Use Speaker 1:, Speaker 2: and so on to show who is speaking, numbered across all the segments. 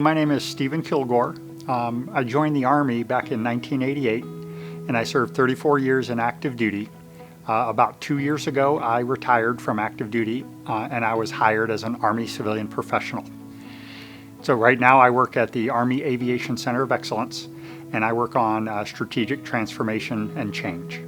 Speaker 1: My name is Stephen Kilgore. I joined the Army back in 1988 and I served 34 years in active duty. About 2 years ago, I retired from active duty and I was hired as an Army civilian professional. So right now I work at the Army Aviation Center of Excellence and I work on strategic transformation and change.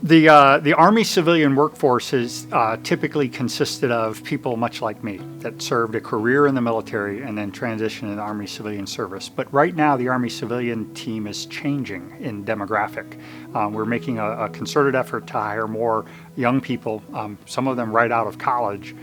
Speaker 1: The Army civilian workforce is typically consisted of people much like me that served a career in the military and then transitioned into Army civilian service. But right now the Army civilian team is changing in demographic. We're making a concerted effort to hire more young people, some of them right out of college,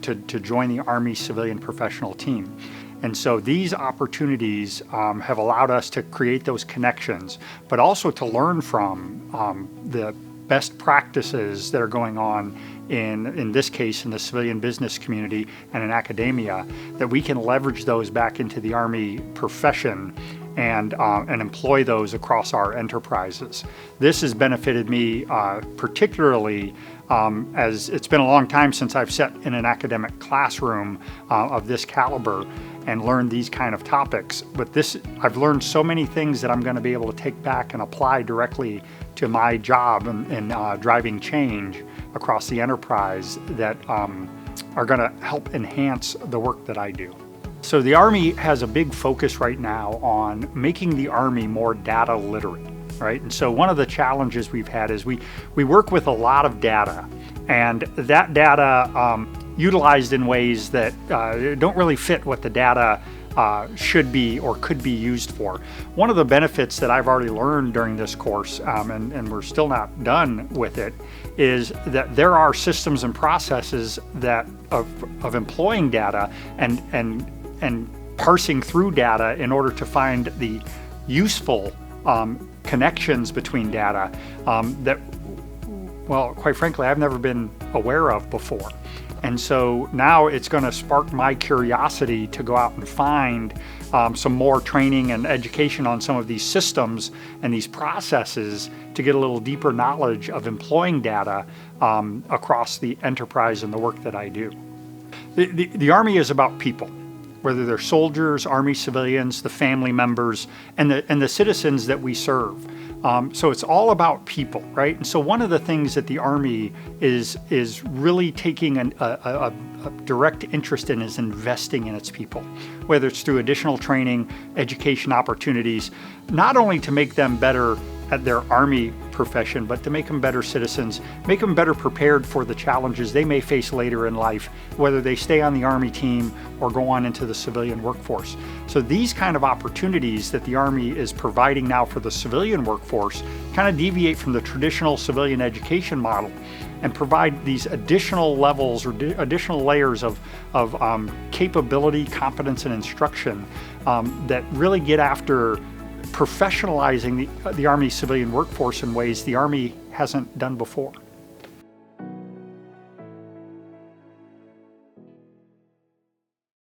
Speaker 1: to join the Army civilian professional team. And so these opportunities have allowed us to create those connections, but also to learn from the best practices that are going on in this case in the civilian business community and in academia, that we can leverage those back into the Army profession and employ those across our enterprises. This has benefited me particularly as it's been a long time since I've sat in an academic classroom of this caliber and learned these kind of topics. But I've learned so many things that I'm going to be able to take back and apply directly to my job in driving change across the enterprise that are going to help enhance the work that I do. So the Army has a big focus right now on making the Army more data literate, right? And so one of the challenges we've had is we work with a lot of data, and that data utilized in ways that don't really fit what the data should be or could be used for. One of the benefits that I've already learned during this course, and we're still not done with it, is that there are systems and processes that of employing data and parsing through data in order to find the useful connections between data that, well, quite frankly, I've never been aware of before. And so now it's going to spark my curiosity to go out and find some more training and education on some of these systems and these processes to get a little deeper knowledge of employing data across the enterprise and the work that I do. The Army is about people, whether they're soldiers, Army civilians, the family members, and the citizens that we serve. So it's all about people, right? And so one of the things that the Army is really taking a direct interest in is investing in its people, whether it's through additional training, education opportunities, not only to make them better at their Army profession, but to make them better citizens, make them better prepared for the challenges they may face later in life, whether they stay on the Army team or go on into the civilian workforce. So these kind of opportunities that the Army is providing now for the civilian workforce kind of deviate from the traditional civilian education model and provide these additional levels or additional layers of capability, competence, and instruction that really get after professionalizing the Army civilian workforce in ways the Army hasn't done before.